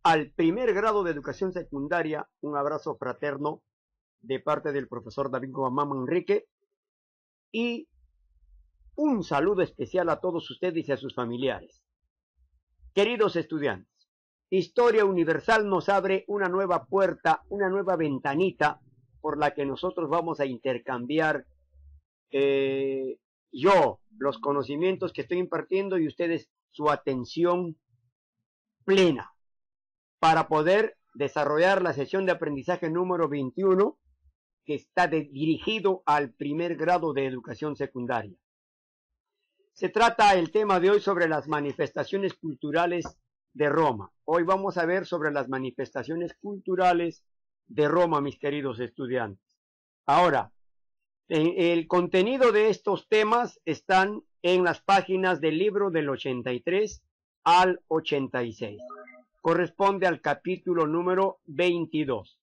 al primer grado de educación secundaria, un abrazo fraterno de parte del profesor David Guamán Manrique y un saludo especial a todos ustedes y a sus familiares. Queridos estudiantes, Historia Universal nos abre una nueva puerta, una nueva ventanita por la que nosotros vamos a intercambiar yo los conocimientos que estoy impartiendo y ustedes su atención plena para poder desarrollar la sesión de aprendizaje número 21 que está dirigido al primer grado de educación secundaria. Se trata el tema de hoy sobre las manifestaciones culturales de Roma. Hoy vamos a ver sobre las manifestaciones culturales de Roma, mis queridos estudiantes. Ahora, el contenido de estos temas están en las páginas del libro del 83 al 86. Corresponde al capítulo número 22.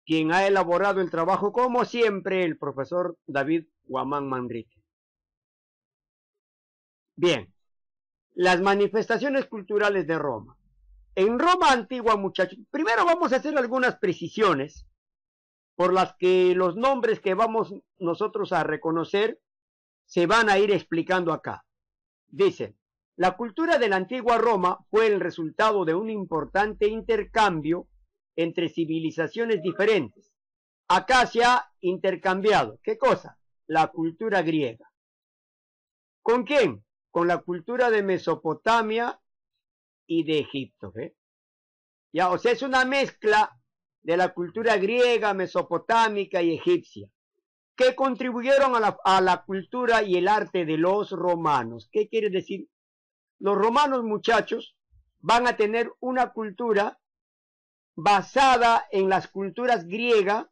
Quien ha elaborado el trabajo, como siempre, el profesor David Guamán Manrique. Bien, las manifestaciones culturales de Roma. En Roma antigua, muchachos, primero vamos a hacer algunas precisiones por las que los nombres que vamos nosotros a reconocer se van a ir explicando acá. Dicen, la cultura de la antigua Roma fue el resultado de un importante intercambio entre civilizaciones diferentes. Acá se ha intercambiado, ¿qué cosa? La cultura griega. ¿Con quién? Con la cultura de Mesopotamia y de Egipto. Ya, o sea, es una mezcla de la cultura griega, mesopotámica y egipcia, que contribuyeron a la cultura y el arte de los romanos. ¿Qué quiere decir? Los romanos, muchachos, van a tener una cultura basada en las culturas griega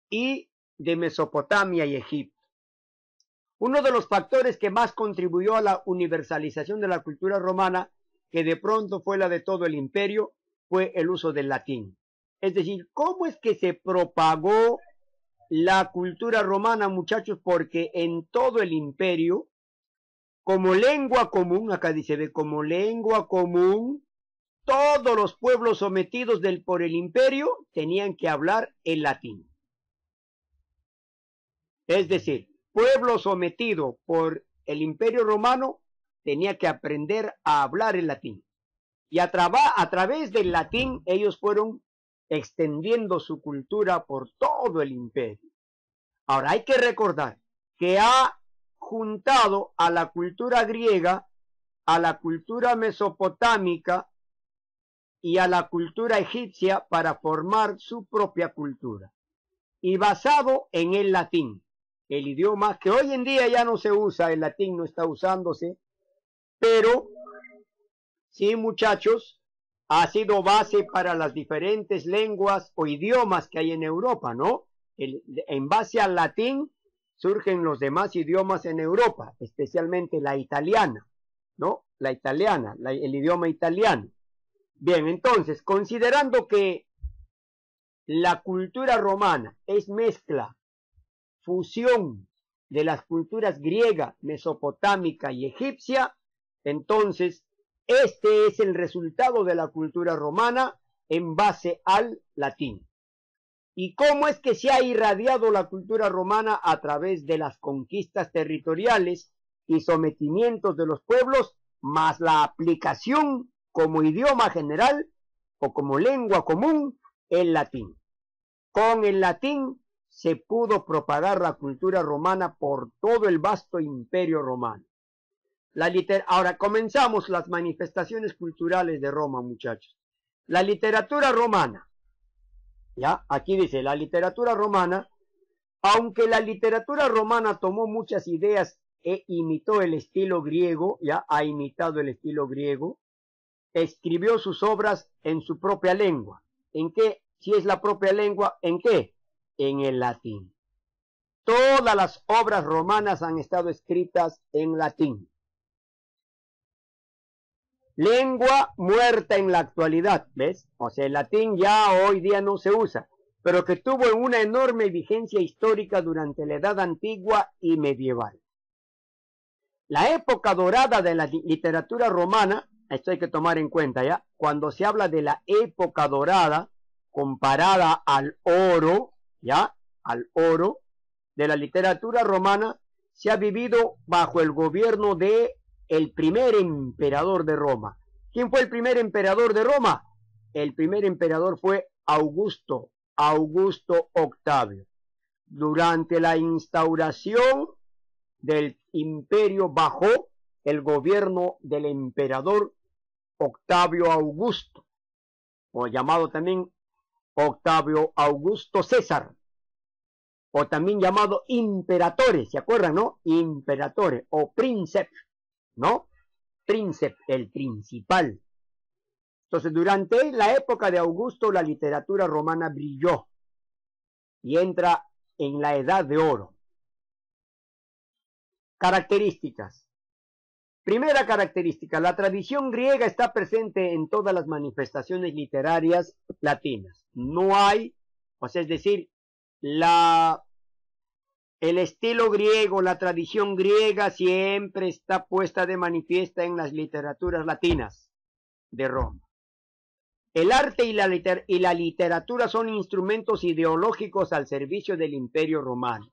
y de Mesopotamia y Egipto. Uno de los factores que más contribuyó a la universalización de la cultura romana, que de pronto fue la de todo el imperio, fue el uso del latín. Es decir, ¿cómo es que se propagó la cultura romana, muchachos? Porque en todo el imperio, como lengua común, acá dice, como lengua común, todos los pueblos sometidos por el imperio tenían que hablar el latín. Es decir, pueblo sometido por el imperio romano tenía que aprender a hablar el latín. Y a través del latín ellos fueron extendiendo su cultura por todo el imperio. Ahora hay que recordar que ha juntado a la cultura griega, a la cultura mesopotámica y a la cultura egipcia para formar su propia cultura. Y basado en el latín, el idioma que hoy en día ya no se usa, el latín no está usándose, pero sí, muchachos, ha sido base para las diferentes lenguas o idiomas que hay en Europa, ¿no? En base al latín surgen los demás idiomas en Europa, especialmente la italiana, ¿no? La italiana, el idioma italiano. Bien, entonces, considerando que la cultura romana es mezcla, fusión de las culturas griega, mesopotámica y egipcia, entonces este es el resultado de la cultura romana en base al latín. ¿Y cómo es que se ha irradiado la cultura romana? A través de las conquistas territoriales y sometimientos de los pueblos, más la aplicación como idioma general o como lengua común, el latín. Con el latín se pudo propagar la cultura romana por todo el vasto imperio romano. Ahora comenzamos las manifestaciones culturales de Roma, muchachos. La literatura romana, ya, aquí dice, la literatura romana, aunque la literatura romana tomó muchas ideas e imitó el estilo griego, ya ha imitado el estilo griego, escribió sus obras en su propia lengua. ¿En qué? Si es la propia lengua, ¿en qué? En el latín. Todas las obras romanas han estado escritas en latín. Lengua muerta en la actualidad, ¿ves? O sea, el latín ya hoy día no se usa, pero que tuvo una enorme vigencia histórica durante la Edad Antigua y medieval. La época dorada de la literatura romana esto hay que tomar en cuenta, ¿ya? Cuando se habla de la época dorada, comparada al oro, ¿ya? Al oro de la literatura romana, se ha vivido bajo el gobierno de el primer emperador de Roma. ¿Quién fue el primer emperador de Roma? El primer emperador fue Augusto Octavio. Durante la instauración del imperio bajo el gobierno del emperador Octavio Augusto, o llamado también Octavio Augusto César, o también llamado imperatores, ¿se acuerdan, no? Imperatores, o príncipe, ¿no? Príncipe, el principal. Entonces, durante la época de Augusto, la literatura romana brilló y entra en la edad de oro. Características. Primera característica, la tradición griega está presente en todas las manifestaciones literarias latinas. No hay, pues es decir, el estilo griego, la tradición griega siempre está puesta de manifiesta en las literaturas latinas de Roma. El arte y la literatura son instrumentos ideológicos al servicio del Imperio Romano.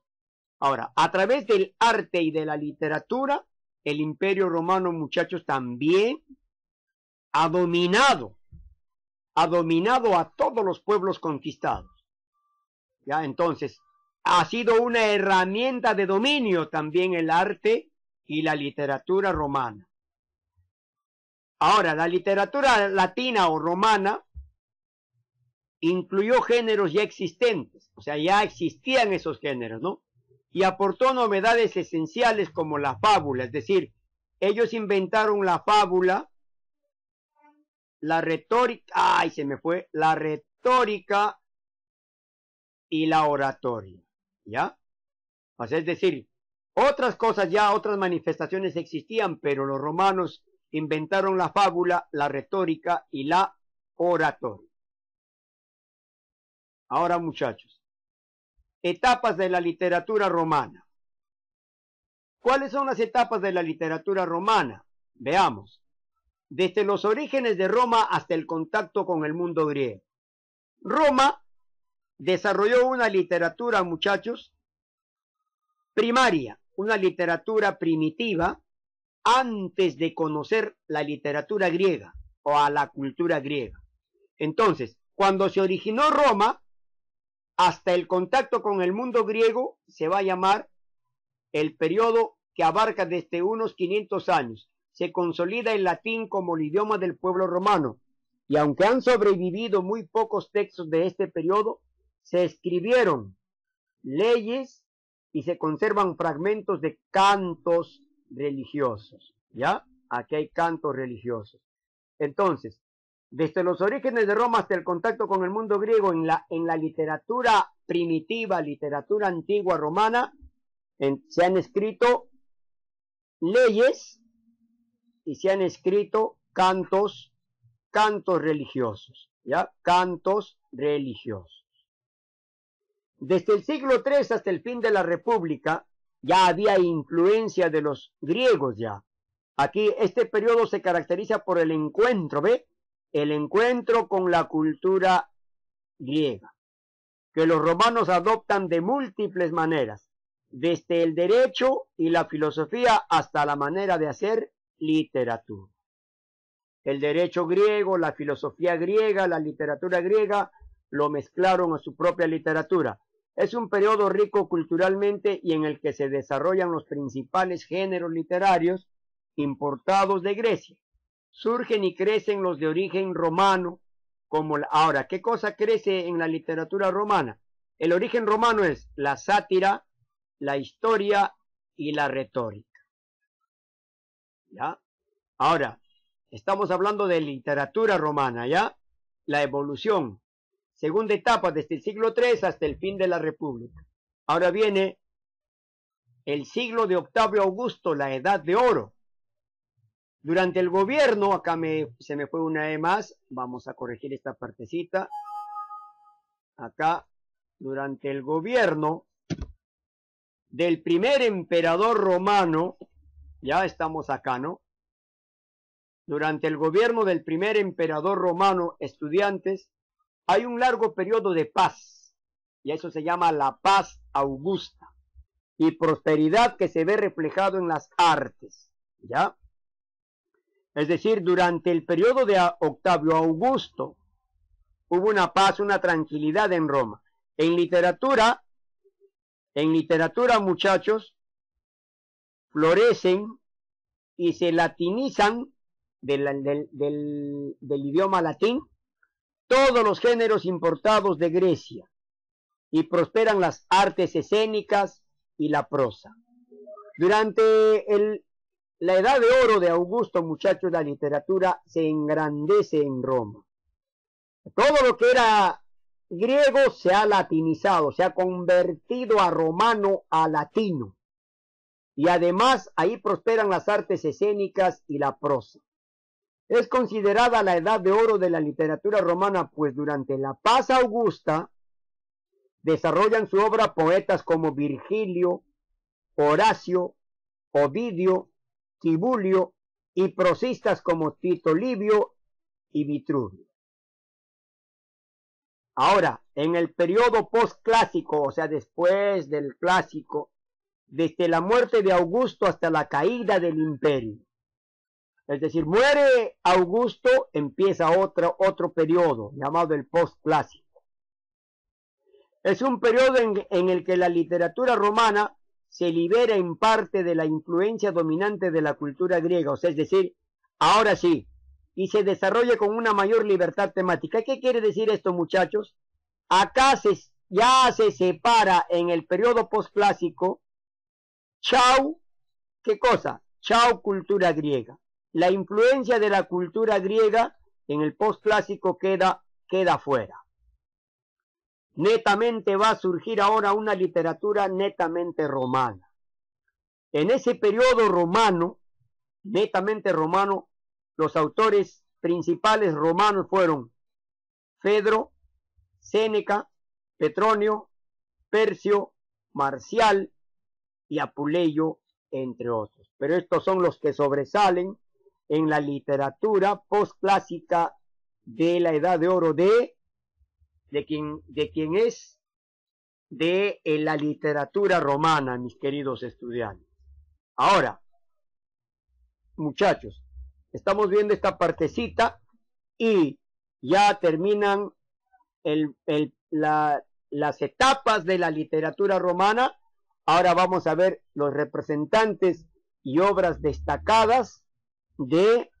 Ahora, a través del arte y de la literatura, el Imperio Romano, muchachos, también ha dominado a todos los pueblos conquistados. ¿Ya? Entonces, ha sido una herramienta de dominio también el arte y la literatura romana. Ahora, la literatura latina o romana incluyó géneros ya existentes, o sea, ya existían esos géneros, ¿no? Y aportó novedades esenciales como la fábula, es decir, ellos inventaron la fábula, la retórica, la retórica y la oratoria, ¿ya? O sea, es decir, otras cosas ya, otras manifestaciones existían, pero los romanos inventaron la fábula, la retórica y la oratoria. Ahora, muchachos, etapas de la literatura romana. ¿Cuáles son las etapas de la literatura romana? Veamos. Desde los orígenes de Roma hasta el contacto con el mundo griego. Roma desarrolló una literatura, muchachos, primaria, una literatura primitiva, antes de conocer la literatura griega o a la cultura griega. Entonces, cuando se originó Roma, hasta el contacto con el mundo griego, se va a llamar el periodo que abarca desde unos 500 años. Se consolida el latín como el idioma del pueblo romano, y aunque han sobrevivido muy pocos textos de este periodo, se escribieron leyes y se conservan fragmentos de cantos religiosos, ¿ya? Aquí hay cantos religiosos. Entonces, desde los orígenes de Roma hasta el contacto con el mundo griego, en la literatura primitiva, literatura antigua romana, se han escrito leyes y se han escrito cantos religiosos, ¿ya? Cantos religiosos. Desde el siglo III hasta el fin de la República, ya había influencia de los griegos ya. Aquí este periodo se caracteriza por el encuentro, ¿ve? El encuentro con la cultura griega, que los romanos adoptan de múltiples maneras, desde el derecho y la filosofía hasta la manera de hacer literatura. El derecho griego, la filosofía griega, la literatura griega, lo mezclaron a su propia literatura. Es un periodo rico culturalmente y en el que se desarrollan los principales géneros literarios importados de Grecia. Surgen y crecen los de origen romano, ahora, ¿qué cosa crece en la literatura romana? El origen romano es la sátira, la historia y la retórica. ¿Ya? Ahora, estamos hablando de literatura romana, ¿ya? La evolución. Segunda etapa, desde el siglo III hasta el fin de la República. Ahora viene el siglo de Octavio Augusto, la Edad de Oro. Durante el gobierno, acá se me fue una E más, vamos a corregir esta partecita. Acá, durante el gobierno del primer emperador romano, ya estamos acá, ¿no? durante el gobierno del primer emperador romano, estudiantes, hay un largo periodo de paz, y eso se llama la paz augusta, y prosperidad que se ve reflejado en las artes, ¿ya? Es decir, durante el periodo de Octavio Augusto, hubo una paz, una tranquilidad en Roma. En literatura, muchachos, florecen y se latinizan del idioma latín todos los géneros importados de Grecia y prosperan las artes escénicas y la prosa. Durante la edad de oro de Augusto, muchachos, la literatura se engrandece en Roma. Todo lo que era griego se ha latinizado, se ha convertido a romano, a latino. Y además ahí prosperan las artes escénicas y la prosa. Es considerada la edad de oro de la literatura romana, pues durante la paz augusta desarrollan su obra poetas como Virgilio, Horacio, Ovidio, Tibulio y prosistas como Tito Livio y Vitruvio. Ahora, en el periodo postclásico, o sea, después del clásico, desde la muerte de Augusto hasta la caída del imperio. Es decir, muere Augusto, empieza otro periodo llamado el postclásico. Es un periodo en el que la literatura romana se libera en parte de la influencia dominante de la cultura griega, o sea, es decir, ahora sí, y se desarrolla con una mayor libertad temática. ¿Qué quiere decir esto, muchachos? Acá ya se separa en el periodo postclásico, chau, ¿qué cosa? Chau, cultura griega. La influencia de la cultura griega en el postclásico queda fuera. Netamente va a surgir ahora una literatura netamente romana. En ese periodo romano, netamente romano, los autores principales romanos fueron Fedro, Séneca, Petronio, Percio, Marcial y Apuleyo, entre otros. Pero estos son los que sobresalen en la literatura postclásica de la Edad de Oro de quien es de la literatura romana, mis queridos estudiantes. Ahora, muchachos, estamos viendo esta partecita y ya terminan las etapas de la literatura romana. Ahora vamos a ver los representantes y obras destacadas de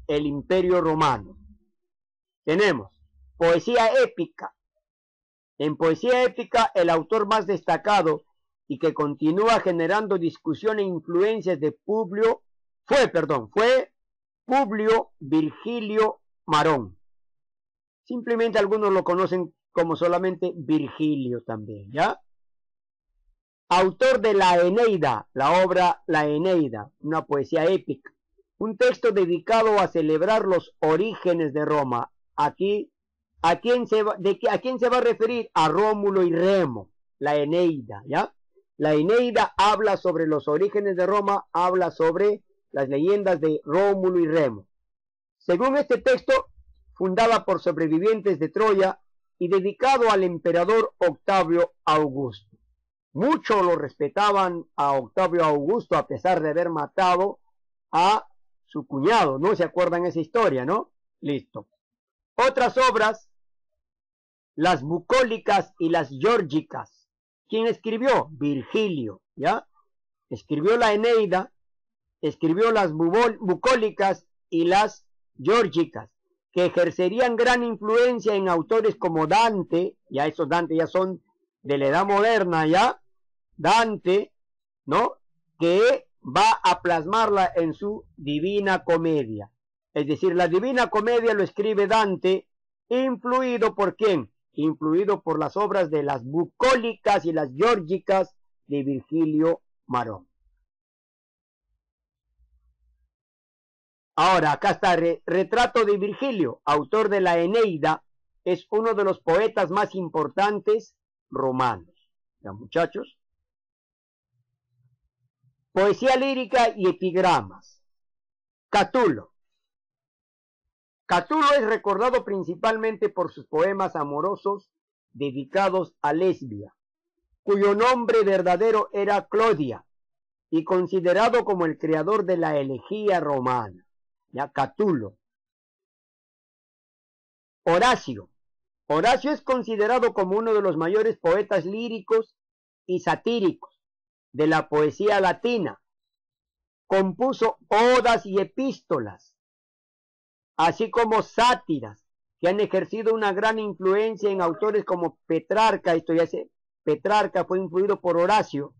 el Imperio Romano. Tenemos poesía épica. En poesía épica, el autor más destacado y que continúa generando discusión e influencias de fue Publio Virgilio Marón. Simplemente algunos lo conocen como solamente Virgilio también, ¿ya? Autor de la Eneida, la obra La Eneida, una poesía épica, un texto dedicado a celebrar los orígenes de Roma. Aquí, ¿a quién se va a referir? A Rómulo y Remo, la Eneida, ¿ya? La Eneida habla sobre los orígenes de Roma, habla sobre las leyendas de Rómulo y Remo. Según este texto, fundada por sobrevivientes de Troya y dedicado al emperador Octavio Augusto. Muchos lo respetaban a Octavio Augusto a pesar de haber matado a su cuñado, ¿no? ¿Se acuerdan esa historia, no? Listo. Otras obras, las bucólicas y las geórgicas. ¿Quién escribió? Virgilio, ¿ya? Escribió la Eneida, escribió las bucólicas y las geórgicas, que ejercerían gran influencia en autores como Dante, ya esos Dante ya son de la edad moderna, ya, Dante, ¿no? Que va a plasmarla en su Divina Comedia. Es decir, la Divina Comedia lo escribe Dante, influido por ¿quién? Influido por las obras de las bucólicas y las geórgicas de Virgilio Marón. Ahora, acá está retrato de Virgilio, autor de la Eneida, es uno de los poetas más importantes romanos. ¿Ya, muchachos? Poesía lírica y epigramas. Catulo, Catulo es recordado principalmente por sus poemas amorosos dedicados a Lesbia, cuyo nombre verdadero era Clodia, y considerado como el creador de la elegía romana. Ya, Catulo. Horacio. Horacio es considerado como uno de los mayores poetas líricos y satíricos de la poesía latina. Compuso odas y epístolas, así como sátiras, que han ejercido una gran influencia en autores como Petrarca. Petrarca fue influido por Horacio,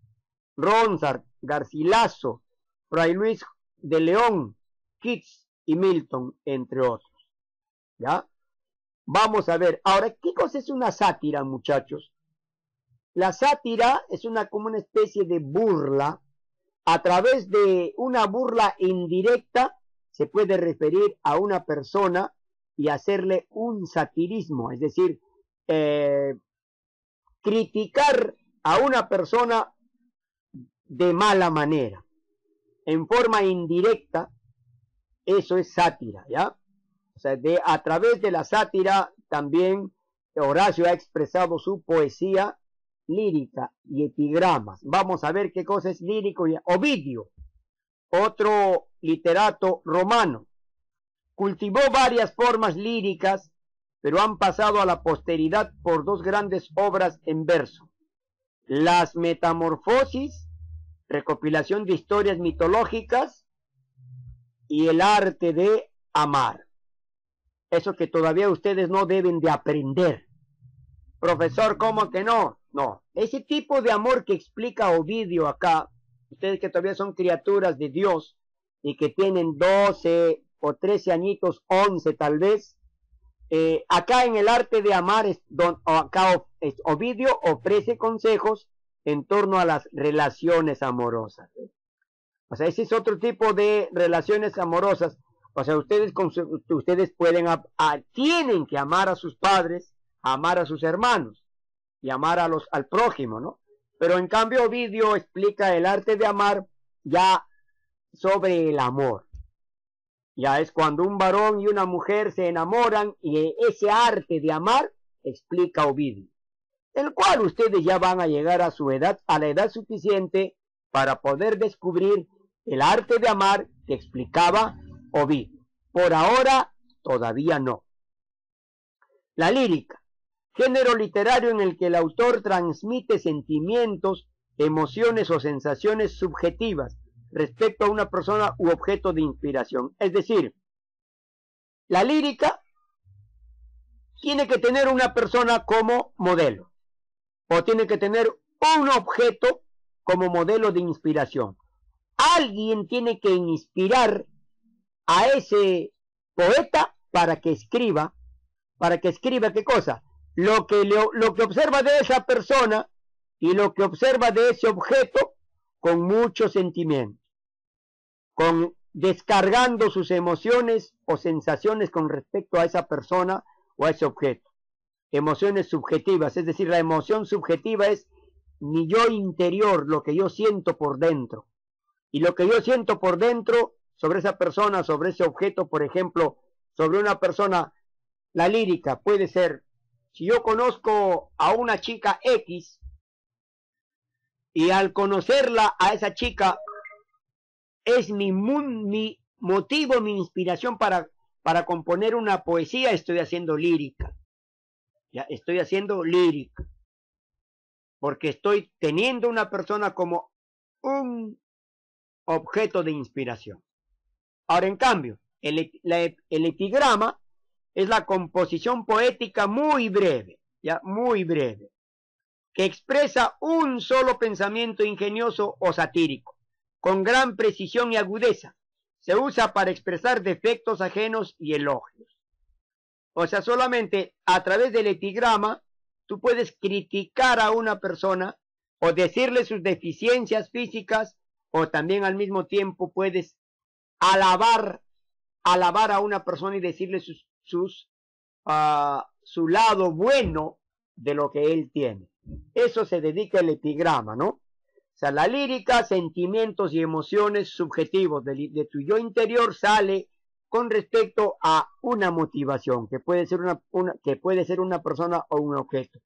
Ronsard, Garcilaso, Fray Luis de León, Keats y Milton, entre otros. ¿Ya? Vamos a ver, ahora, ¿qué cosa es una sátira, muchachos? La sátira es como una especie de burla. A través de una burla indirecta se puede referir a una persona y hacerle un satirismo, es decir, criticar a una persona de mala manera, en forma indirecta. Eso es sátira, ¿ya? O sea, a través de la sátira también Horacio ha expresado su poesía lírica y epigramas. Vamos a ver qué cosa es lírico. Ovidio, otro literato romano, cultivó varias formas líricas, pero han pasado a la posteridad por dos grandes obras en verso: Las Metamorfosis, recopilación de historias mitológicas, y El arte de amar. Eso que todavía ustedes no deben de aprender. Profesor, ¿cómo que no? No, ese tipo de amor que explica Ovidio acá, ustedes que todavía son criaturas de Dios y que tienen 12 o 13 añitos, 11 tal vez, acá en El arte de amar, acá Ovidio ofrece consejos en torno a las relaciones amorosas. O sea, ese es otro tipo de relaciones amorosas. O sea, ustedes pueden, tienen que amar a sus padres, amar a sus hermanos y amar al prójimo, ¿no? Pero en cambio Ovidio explica el arte de amar ya sobre el amor. Ya es cuando un varón y una mujer se enamoran, y ese arte de amar explica Ovidio, el cual ustedes ya van a llegar a la edad suficiente para poder descubrir el arte de amar que explicaba Ovidio. Por ahora todavía no. La lírica, género literario en el que el autor transmite sentimientos, emociones o sensaciones subjetivas respecto a una persona u objeto de inspiración. Es decir, la lírica tiene que tener una persona como modelo, o tiene que tener un objeto como modelo de inspiración. Alguien tiene que inspirar a ese poeta para que escriba ¿qué cosa? Lo que observa de esa persona y lo que observa de ese objeto con mucho sentimiento, descargando sus emociones o sensaciones con respecto a esa persona o a ese objeto. Emociones subjetivas, es decir, la emoción subjetiva es mi yo interior, lo que yo siento por dentro. Y lo que yo siento por dentro sobre esa persona, sobre ese objeto, por ejemplo, sobre una persona, la lírica puede ser, si yo conozco a una chica X, y al conocerla a esa chica, es mi motivo, mi inspiración para componer una poesía, estoy haciendo lírica. Ya estoy haciendo lírica, porque estoy teniendo una persona como un objeto de inspiración. Ahora, en cambio, el epigrama es la composición poética muy breve, ya muy breve, que expresa un solo pensamiento ingenioso o satírico, con gran precisión y agudeza. Se usa para expresar defectos ajenos y elogios. O sea, solamente a través del epigrama tú puedes criticar a una persona o decirle sus deficiencias físicas, o también al mismo tiempo puedes alabar a una persona y decirle su lado bueno de lo que él tiene. Eso se dedica el epigrama, ¿no? O sea, la lírica, sentimientos y emociones subjetivos de tu yo interior sale con respecto a una motivación, que puede ser una persona o un objeto.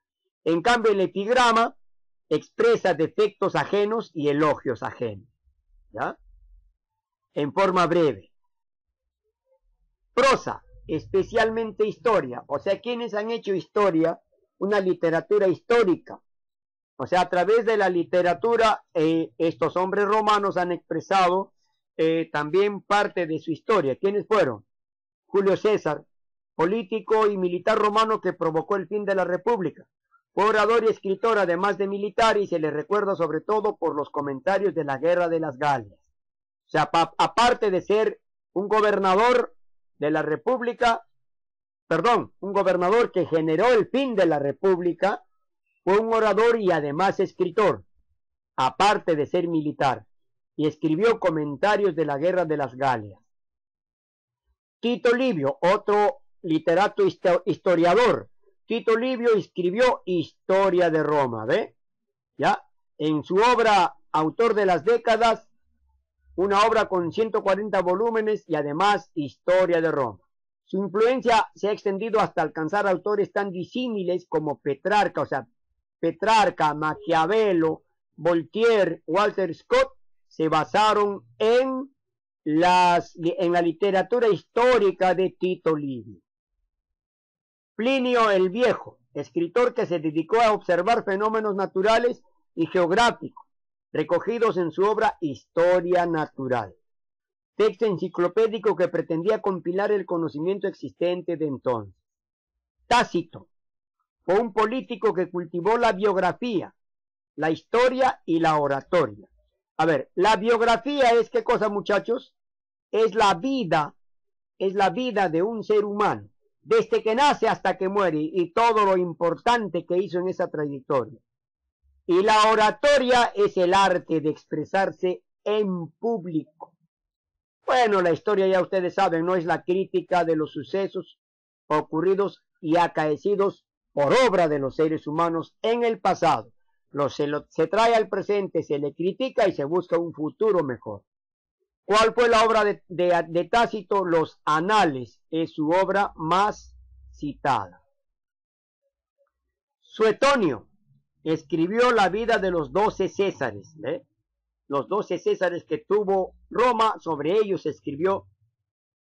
En cambio, el epigrama expresa defectos ajenos y elogios ajenos, ¿ya? En forma breve. Prosa, especialmente historia, o sea, quienes han hecho historia, una literatura histórica. O sea, a través de la literatura, estos hombres romanos han expresado también parte de su historia. ¿Quiénes fueron? Julio César, político y militar romano que provocó el fin de la República. Fue orador y escritor, además de militar, y se le recuerda sobre todo por los comentarios de la Guerra de las Galias. O sea, aparte de ser un gobernador de la República, un gobernador que generó el fin de la República, fue un orador y además escritor, aparte de ser militar, y escribió comentarios de la Guerra de las Galias. Tito Livio, otro literato historiador. Tito Livio escribió Historia de Roma, ¿ve? ¿Ya? En su obra Autor de las Décadas, una obra con 140 volúmenes y además Historia de Roma. Su influencia se ha extendido hasta alcanzar autores tan disímiles como Petrarca, Maquiavelo, Voltaire, Walter Scott, se basaron en la literatura histórica de Tito Livio. Plinio el Viejo, escritor que se dedicó a observar fenómenos naturales y geográficos, recogidos en su obra Historia Natural, texto enciclopédico que pretendía compilar el conocimiento existente de entonces. Tácito, fue un político que cultivó la biografía, la historia y la oratoria. A ver, la biografía es ¿qué cosa, muchachos? Es la vida de un ser humano, desde que nace hasta que muere, y todo lo importante que hizo en esa trayectoria. Y la oratoria es el arte de expresarse en público. Bueno, la historia ya ustedes saben, no es la crítica de los sucesos ocurridos y acaecidos por obra de los seres humanos en el pasado. Se trae al presente, se le critica y se busca un futuro mejor. ¿Cuál fue la obra de Tácito? Los Anales es su obra más citada. Suetonio escribió la vida de los 12 Césares, ¿eh? Los 12 Césares que tuvo Roma, sobre ellos escribió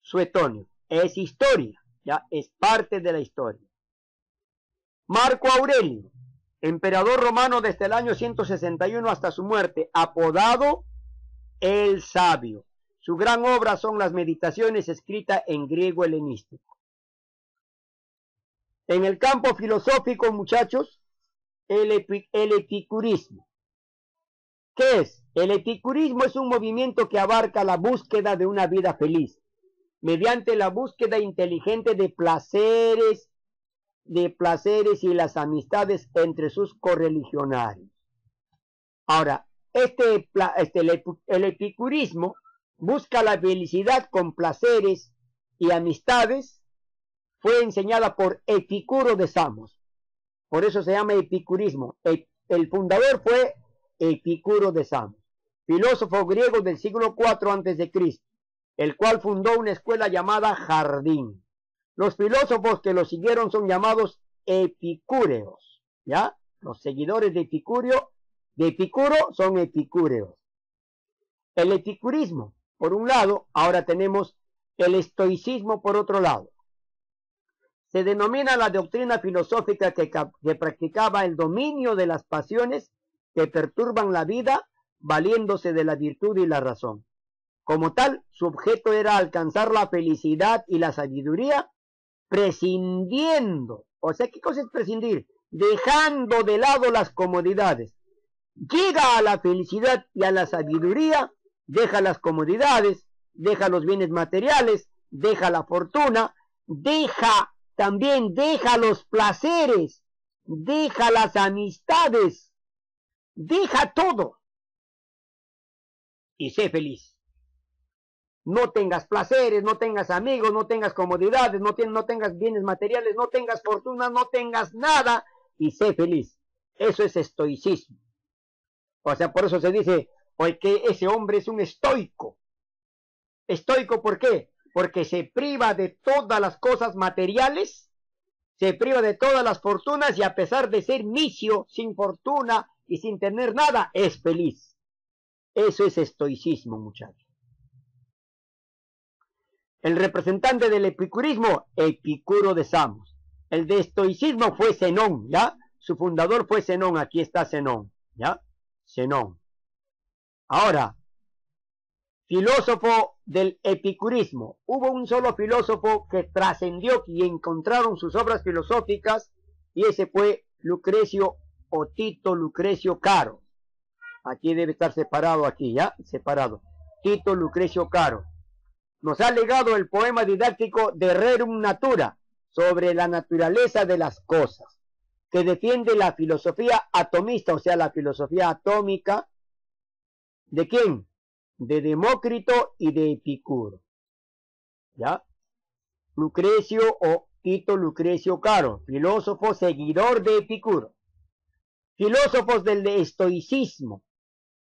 Suetonio. Es historia, ya es parte de la historia. Marco Aurelio, emperador romano desde el año 161 hasta su muerte, apodado el Sabio. Su gran obra son las Meditaciones, escritas en griego helenístico. En el campo filosófico, muchachos, el epicurismo. ¿Qué es? El epicurismo es un movimiento que abarca la búsqueda de una vida feliz, mediante la búsqueda inteligente de placeres y las amistades entre sus correligionarios. Ahora, el epicurismo busca la felicidad con placeres y amistades. Fue enseñada por Epicuro de Samos, por eso se llama epicurismo. El fundador fue Epicuro de Samos, filósofo griego del siglo IV a.C., el cual fundó una escuela llamada Jardín. Los filósofos que lo siguieron son llamados epicúreos, ¿ya? Los seguidores de Epicuro son epicúreos. El epicurismo, por un lado, ahora tenemos el estoicismo por otro lado. Se denomina la doctrina filosófica que practicaba el dominio de las pasiones que perturban la vida, valiéndose de la virtud y la razón. Como tal, su objeto era alcanzar la felicidad y la sabiduría, prescindiendo. O sea, ¿qué cosa es prescindir? Dejando de lado las comodidades. Llega a la felicidad y a la sabiduría, deja las comodidades, deja los bienes materiales, deja la fortuna, deja los placeres, deja las amistades, deja todo y sé feliz. No tengas placeres, no tengas amigos, no tengas comodidades, no tengas bienes materiales, no tengas fortuna, no tengas nada y sé feliz. Eso es estoicismo. O sea, por eso se dice que ese hombre es un estoico. ¿Estoico por qué? porque se priva de todas las cosas materiales, se priva de todas las fortunas y a pesar de ser misio, sin fortuna y sin tener nada, es feliz. Eso es estoicismo, muchachos. El representante del epicurismo, Epicuro de Samos. El de estoicismo fue Zenón, ¿ya? Su fundador fue Zenón, aquí está Zenón, ¿ya? Zenón. Ahora, filósofo del epicurismo. Hubo un solo filósofo que trascendió y encontraron sus obras filosóficas, y ese fue Lucrecio o Tito Lucrecio Caro. Aquí debe estar separado, aquí, ¿ya? Separado. Tito Lucrecio Caro. Nos ha legado el poema didáctico de Rerum Natura, sobre la naturaleza de las cosas, que defiende la filosofía atomista, o sea, la filosofía atómica. ¿De quién? De Demócrito y de Epicuro. ¿Ya? Lucrecio o Tito Lucrecio Caro, filósofo seguidor de Epicuro. Filósofos del estoicismo,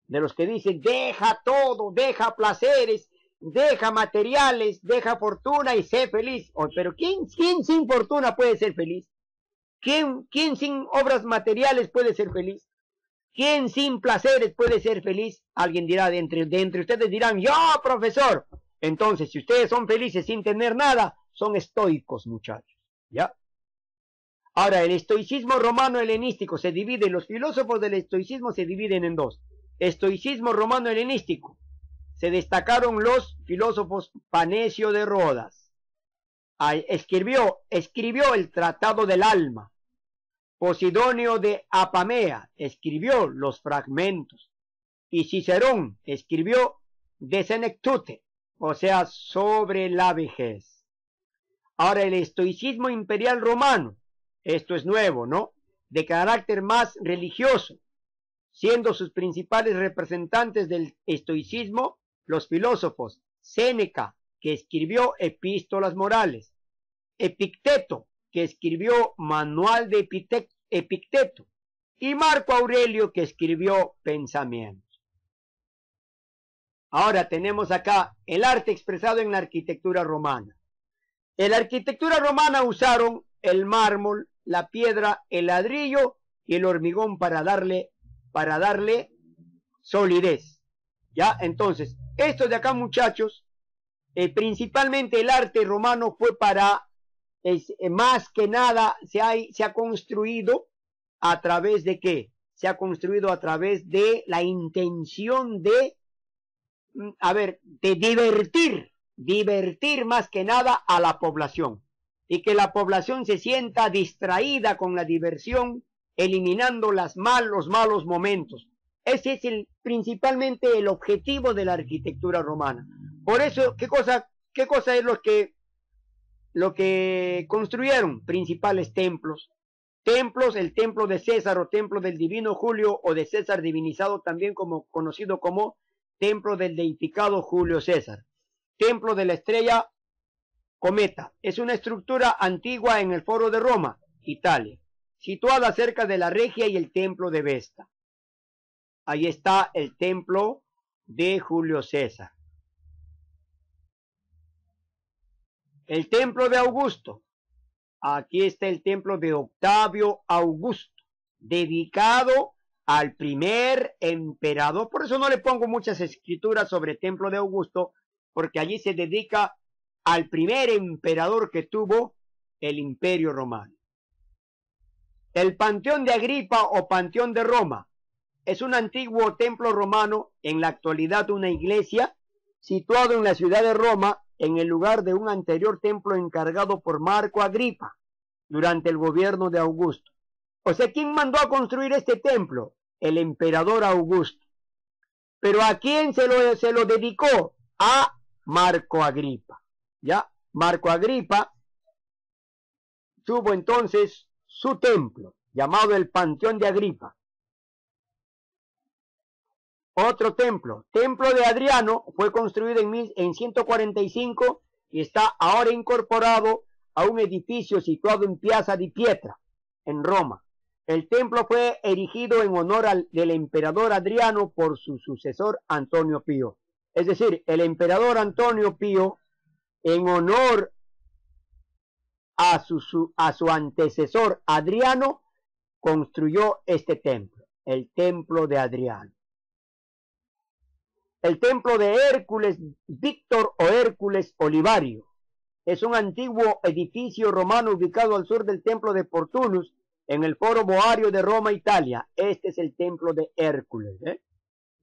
de los que dicen, deja todo, deja placeres, deja materiales, deja fortuna y sé feliz. Oh, pero ¿quién sin fortuna puede ser feliz? ¿Quién sin obras materiales puede ser feliz? ¿Quién sin placeres puede ser feliz? Alguien dirá, de entre ustedes dirán, yo, profesor. Entonces, si ustedes son felices sin tener nada, son estoicos, muchachos. ¿Ya? Ahora, el estoicismo romano helenístico se divide, los filósofos del estoicismo se dividen en dos. Estoicismo romano helenístico. Se destacaron los filósofos Panecio de Rodas. Escribió el Tratado del Alma. Posidonio de Apamea escribió los fragmentos. Y Cicerón escribió De Senectute, o sea, sobre la vejez. Ahora, el estoicismo imperial romano, esto es nuevo, ¿no? De carácter más religioso, siendo sus principales representantes del estoicismo los filósofos Séneca, que escribió Epístolas Morales, Epicteto, que escribió Manual de Epicteto, y Marco Aurelio, que escribió Pensamientos. Ahora tenemos acá el arte expresado en la arquitectura romana. En la arquitectura romana usaron el mármol, la piedra, el ladrillo y el hormigón para darle solidez. ¿Ya? Entonces, esto de acá, muchachos, principalmente el arte romano fue para, más que nada, se ha construido a través de ¿qué? Se ha construido a través de la intención de, de divertir más que nada a la población, y que la población se sienta distraída con la diversión, eliminando los malos momentos. Ese es principalmente el objetivo de la arquitectura romana. Por eso, ¿qué cosa es lo que construyeron? Principales templos. Templos, el templo de César o templo del divino Julio, o de César divinizado, también conocido como templo del deificado Julio César. Templo de la estrella Cometa. Es una estructura antigua en el Foro de Roma, Italia, situada cerca de la Regia y el templo de Vesta. Ahí está el templo de Julio César. El templo de Augusto. Aquí está el templo de Octavio Augusto, dedicado al primer emperador. Por eso no le pongo muchas escrituras sobre el templo de Augusto, porque allí se dedica al primer emperador que tuvo el Imperio Romano. El Panteón de Agripa o Panteón de Roma es un antiguo templo romano, en la actualidad una iglesia, situado en la ciudad de Roma, en el lugar de un anterior templo encargado por Marco Agripa durante el gobierno de Augusto. O sea, ¿quién mandó a construir este templo? El emperador Augusto. ¿Pero a quién se lo dedicó? A Marco Agripa. ¿Ya? Marco Agripa tuvo entonces su templo, llamado el Panteón de Agripa. Otro templo, Templo de Adriano, fue construido en 145 y está ahora incorporado a un edificio situado en Piazza di Pietra, en Roma. El templo fue erigido en honor del emperador Adriano por su sucesor Antonio Pío. Es decir, el emperador Antonio Pío en honor a su antecesor Adriano, construyó este templo, el templo de Adriano. El templo de Hércules Víctor o Hércules Olivario es un antiguo edificio romano ubicado al sur del templo de Portunus, en el Foro Boario de Roma, Italia. Este es el templo de Hércules,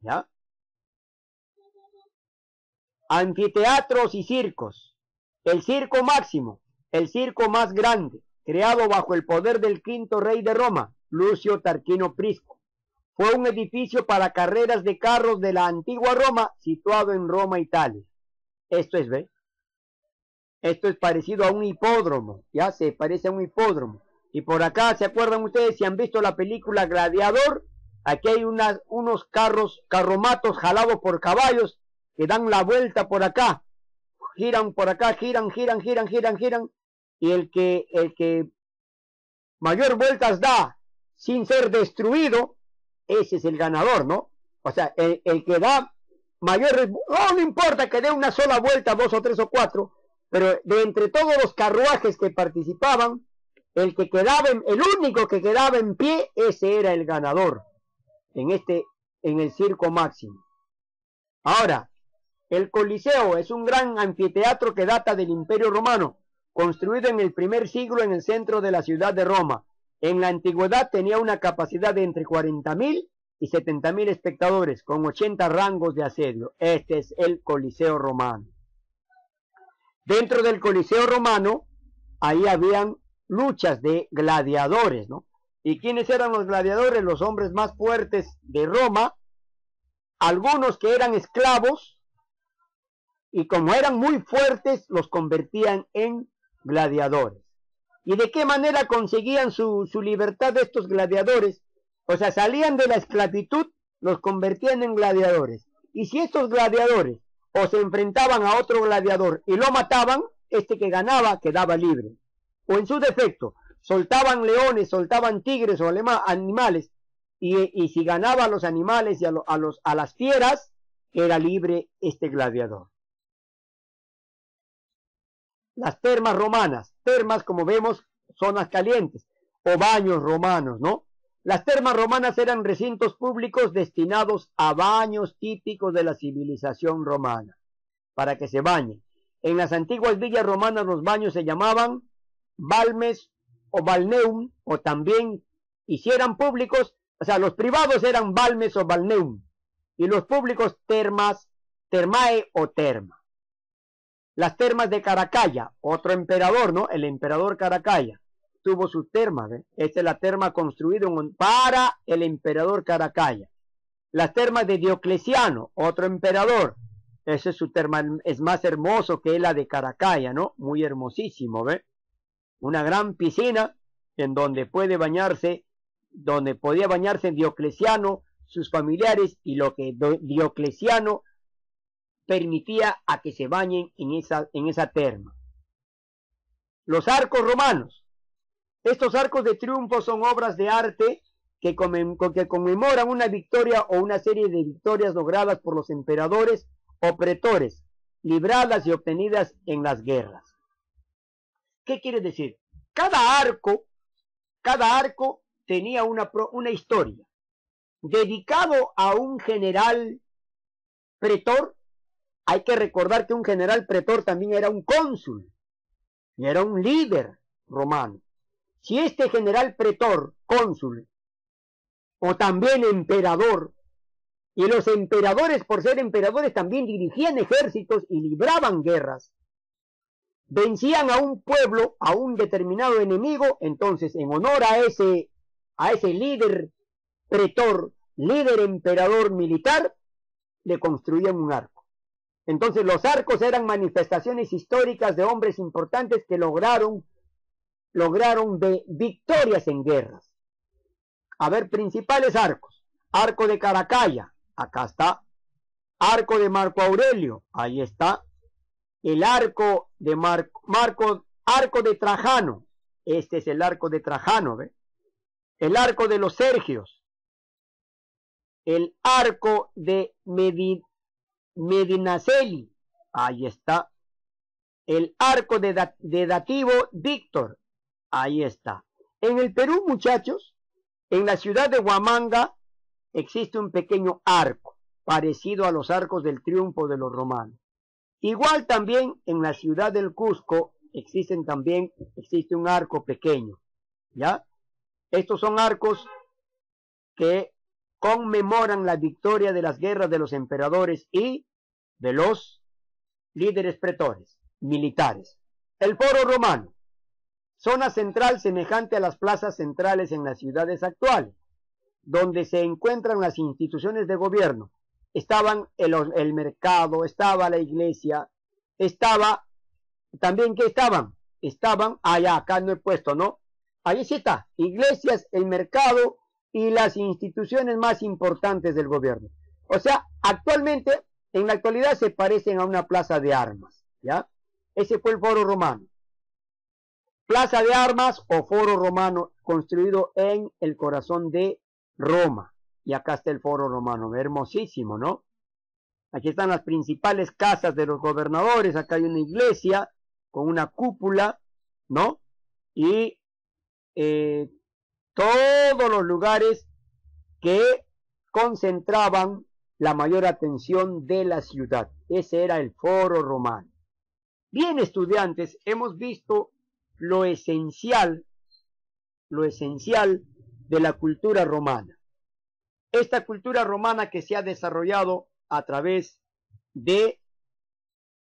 ¿ya? Anfiteatros y circos. El circo máximo, el circo más grande, creado bajo el poder del quinto rey de Roma, Lucio Tarquino Prisco. Fue un edificio para carreras de carros de la antigua Roma, situado en Roma, Italia. Esto es, ¿ve? Esto es parecido a un hipódromo, ya se parece a un hipódromo. Y por acá, ¿se acuerdan ustedes si han visto la película Gladiador? Aquí hay unos carromatos jalados por caballos que dan la vuelta por acá. Giran por acá, giran. Y el que mayor vueltas da sin ser destruido, ese es el ganador, ¿no? O sea, el que da mayor, no importa que dé una sola vuelta, 2 o 3 o 4, pero de entre todos los carruajes que participaban, el único que quedaba en pie, ese era el ganador en el circo máximo. Ahora, el Coliseo es un gran anfiteatro que data del Imperio Romano, construido en el primer siglo en el centro de la ciudad de Roma. En la antigüedad tenía una capacidad de entre 40.000 y 70.000 espectadores, con 80 rangos de asedio. Este es el Coliseo romano. Dentro del Coliseo romano, ahí habían luchas de gladiadores, ¿no? ¿Y quiénes eran los gladiadores? Los hombres más fuertes de Roma, algunos que eran esclavos, y como eran muy fuertes, los convertían en gladiadores. ¿Y de qué manera conseguían su libertad de estos gladiadores? O sea, salían de la esclavitud, los convertían en gladiadores. Y si estos gladiadores o se enfrentaban a otro gladiador y lo mataban, este que ganaba quedaba libre. O en su defecto, soltaban leones, soltaban tigres o animales, y si ganaba a los animales y a las fieras, era libre este gladiador. Las termas romanas, termas como vemos, zonas calientes, o baños romanos, ¿no? Las termas romanas eran recintos públicos destinados a baños típicos de la civilización romana, para que se bañen. En las antiguas villas romanas los baños se llamaban balmes o balneum, o también, y si eran públicos, o sea, los privados eran balmes o balneum, y los públicos termas, termae o terma. Las termas de Caracalla, otro emperador, ¿no? El emperador Caracalla tuvo su terma, ¿ve? Esta es la terma construida para el emperador Caracalla. Las termas de Diocleciano, otro emperador. Ese es su terma, es más hermoso que la de Caracalla, ¿no? Muy hermosísimo, ¿ve? Una gran piscina en donde podía bañarse Diocleciano, sus familiares, y lo que Diocleciano permitía a que se bañen en esa terma. Los arcos romanos. Estos arcos de triunfo son obras de arte que conmemoran una victoria o una serie de victorias logradas por los emperadores o pretores, libradas y obtenidas en las guerras. ¿Qué quiere decir? Cada arco tenía una historia, dedicado a un general pretor. Hay que recordar que un general pretor también era un cónsul y era un líder romano. Si este general pretor, cónsul, o también emperador, y los emperadores, por ser emperadores, también dirigían ejércitos y libraban guerras, vencían a un pueblo, a un determinado enemigo, entonces en honor a ese líder pretor, líder emperador militar, le construían un arco. Entonces los arcos eran manifestaciones históricas de hombres importantes que lograron de victorias en guerras. A ver, principales arcos. Arco de Caracalla, acá está. Arco de Marco Aurelio, ahí está. El arco de arco de Trajano, este es el arco de Trajano, ¿ve? El arco de los Sergios. El arco de Medinaceli, ahí está. el arco de dativo Víctor. Ahí está. En el Perú, muchachos, en la ciudad de Huamanga existe un pequeño arco, parecido a los arcos del triunfo de los romanos. Igual también en la ciudad del Cusco existe un arco pequeño, ¿ya? Estos son arcos que conmemoran la victoria de las guerras de los emperadores y de los líderes pretores militares. El Foro Romano, zona central semejante a las plazas centrales en las ciudades actuales, donde se encuentran las instituciones de gobierno. Estaban el mercado, estaba la iglesia, estaba, también, ¿qué estaban? Estaban, allá, acá no he puesto, ¿no? Ahí sí está, iglesias, el mercado y las instituciones más importantes del gobierno. O sea, actualmente, en la actualidad se parecen a una plaza de armas, ¿ya? Ese fue el Foro Romano. Plaza de armas o Foro Romano construido en el corazón de Roma. Y acá está el Foro Romano, hermosísimo, ¿no? Aquí están las principales casas de los gobernadores, acá hay una iglesia con una cúpula, ¿no? Y todos los lugares que concentraban la mayor atención de la ciudad. Ese era el Foro Romano. Bien, estudiantes, hemos visto lo esencial de la cultura romana. Esta cultura romana que se ha desarrollado a través de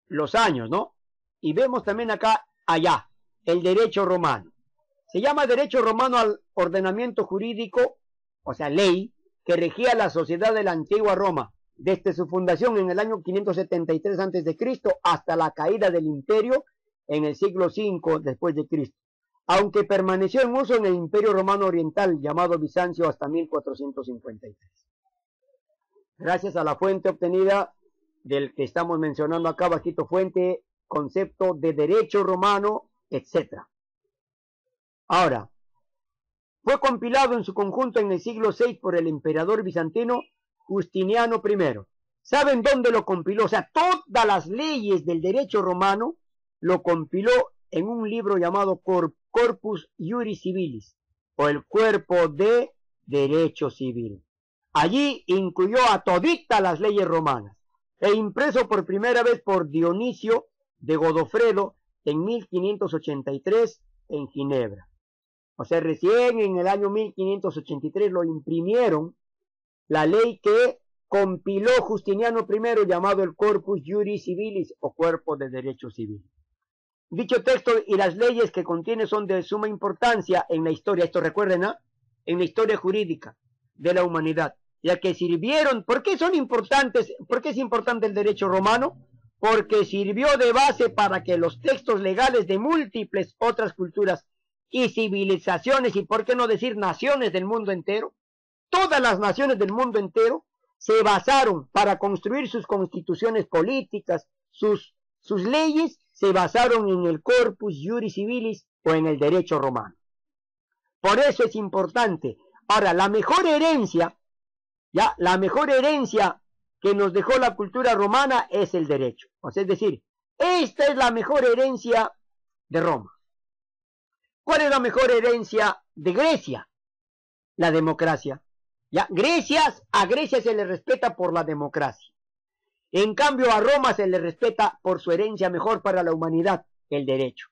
los años, ¿no? Y vemos también acá, allá, el derecho romano. Se llama derecho romano al ordenamiento jurídico, o sea, ley, que regía la sociedad de la antigua Roma, desde su fundación en el año 573 a.C. hasta la caída del imperio en el siglo V después de Cristo, aunque permaneció en uso en el Imperio Romano Oriental, llamado Bizancio, hasta 1453. Gracias a la fuente obtenida del que estamos mencionando acá, bajito, fuente, concepto de derecho romano, etc. Ahora, fue compilado en su conjunto en el siglo VI por el emperador bizantino Justiniano I. ¿Saben dónde lo compiló? O sea, todas las leyes del derecho romano lo compiló en un libro llamado Corpus Iuris Civilis, o el Cuerpo de Derecho Civil. Allí incluyó a toditas las leyes romanas, e impreso por primera vez por Dionisio de Godofredo en 1583 en Ginebra. O sea, recién en el año 1583 lo imprimieron, la ley que compiló Justiniano I, llamado el Corpus Iuris Civilis, o Cuerpo de Derecho Civil. Dicho texto y las leyes que contiene son de suma importancia en la historia, esto recuerden, ¿no? En la historia jurídica de la humanidad, ya que sirvieron. ¿Por qué son importantes? ¿Por qué es importante el derecho romano? Porque sirvió de base para que los textos legales de múltiples otras culturas y civilizaciones, y por qué no decir naciones del mundo entero, todas las naciones del mundo entero se basaron para construir sus constituciones políticas, sus leyes, se basaron en el Corpus Iuris Civilis o en el derecho romano. Por eso es importante. Ahora, la mejor herencia que nos dejó la cultura romana es el derecho. O sea, es decir, esta es la mejor herencia de Roma. ¿Cuál es la mejor herencia de Grecia? La democracia. ¿Ya? A Grecia se le respeta por la democracia. En cambio, a Roma se le respeta por su herencia mejor para la humanidad, el derecho.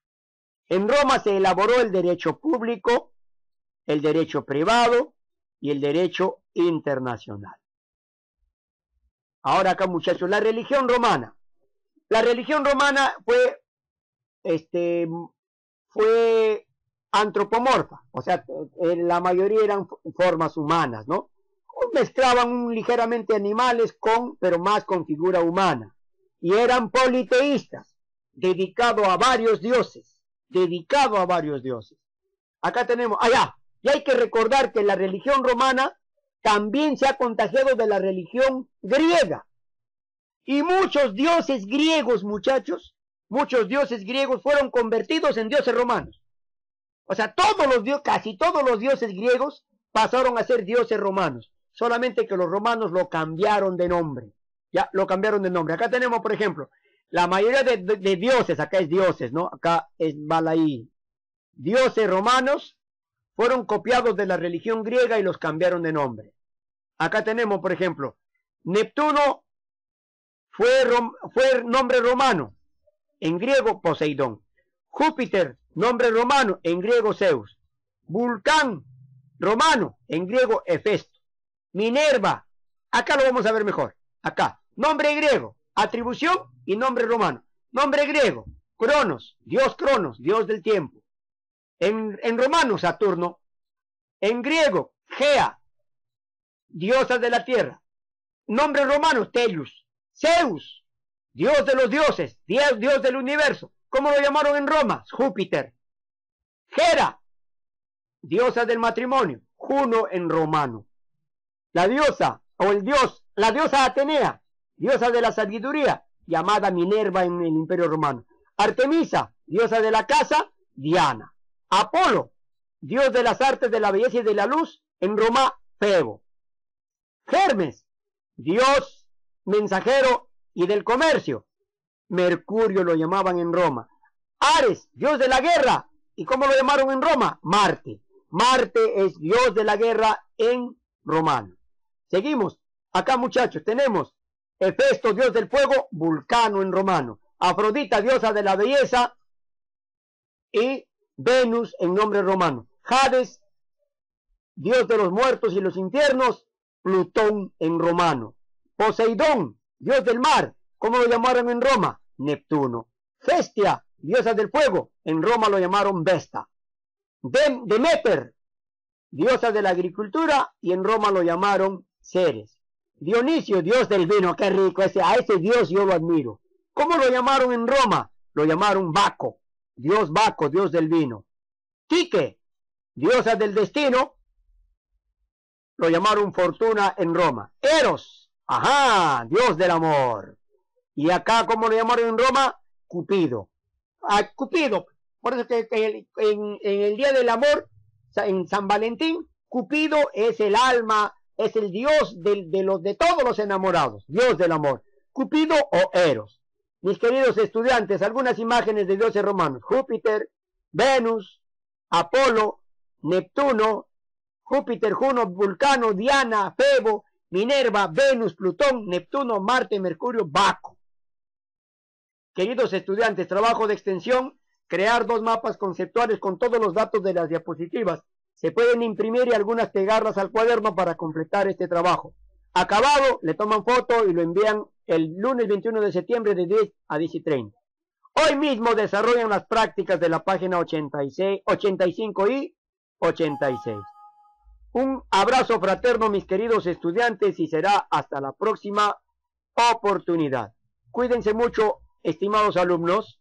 En Roma se elaboró el derecho público, el derecho privado y el derecho internacional. Ahora acá, muchachos, la religión romana. La religión romana fue antropomorfa, o sea, la mayoría eran formas humanas, ¿no? Mezclaban ligeramente animales pero más con figura humana, y eran politeístas, dedicados a varios dioses, Acá tenemos, y hay que recordar que la religión romana también se ha contagiado de la religión griega, y muchos dioses griegos, muchachos, fueron convertidos en dioses romanos. O sea, casi todos los dioses griegos pasaron a ser dioses romanos, solamente que los romanos lo cambiaron de nombre. Acá tenemos, por ejemplo, La mayoría de dioses, acá es dioses, ¿no? Acá es Balaí. Dioses romanos fueron copiados de la religión griega y los cambiaron de nombre. Acá tenemos, por ejemplo, Neptuno fue nombre romano, en griego Poseidón. Júpiter, nombre romano, en griego Zeus. Vulcán, romano, en griego Hefesto. Minerva, acá lo vamos a ver mejor. Acá, nombre griego, atribución y nombre romano. Nombre griego, Cronos, Dios del tiempo. En romano, Saturno. En griego, Gea, diosa de la tierra. Nombre romano, Tellus. Zeus, dios de los dioses, dios del universo. ¿Cómo lo llamaron en Roma? Júpiter. Hera, diosa del matrimonio. Juno en romano. La diosa, o el dios, la diosa Atenea, diosa de la sabiduría, llamada Minerva en el Imperio Romano. Artemisa, diosa de la casa, Diana. Apolo, dios de las artes, de la belleza y de la luz, en Roma, Febo. Hermes, dios mensajero y del comercio, Mercurio lo llamaban en Roma. Ares, dios de la guerra, ¿y cómo lo llamaron en Roma? Marte. Marte es dios de la guerra en romano. Seguimos. Acá, muchachos, tenemos Hefesto, dios del fuego, Vulcano en romano. Afrodita, diosa de la belleza, y Venus en nombre romano. Hades, dios de los muertos y los infiernos, Plutón en romano. Poseidón, dios del mar, ¿cómo lo llamaron en Roma? Neptuno. Hestia, diosa del fuego, en Roma lo llamaron Vesta. Demeter, diosa de la agricultura, y en Roma lo llamaron Ceres. Dionisio, dios del vino, qué rico, a ese dios yo lo admiro. ¿Cómo lo llamaron en Roma? Lo llamaron Baco, dios del vino. Tique, diosa del destino, lo llamaron Fortuna en Roma. Eros, ajá, dios del amor. Y acá, ¿cómo lo llamaron en Roma? Cupido. Cupido, por eso que en el Día del Amor, en San Valentín, Cupido es el alma, es el dios de todos los enamorados, dios del amor. Cupido o Eros. Mis queridos estudiantes, algunas imágenes de dioses romanos. Júpiter, Venus, Apolo, Neptuno, Júpiter, Juno, Vulcano, Diana, Febo, Minerva, Venus, Plutón, Neptuno, Marte, Mercurio, Baco. Queridos estudiantes, trabajo de extensión, crear 2 mapas conceptuales con todos los datos de las diapositivas. Se pueden imprimir y algunas pegarlas al cuaderno para completar este trabajo. Acabado, le toman foto y lo envían el lunes 21 de septiembre de 10 a 10:30. Hoy mismo desarrollan las prácticas de la página 86, 85 y 86. Un abrazo fraterno, mis queridos estudiantes, y será hasta la próxima oportunidad. Cuídense mucho, estimados alumnos.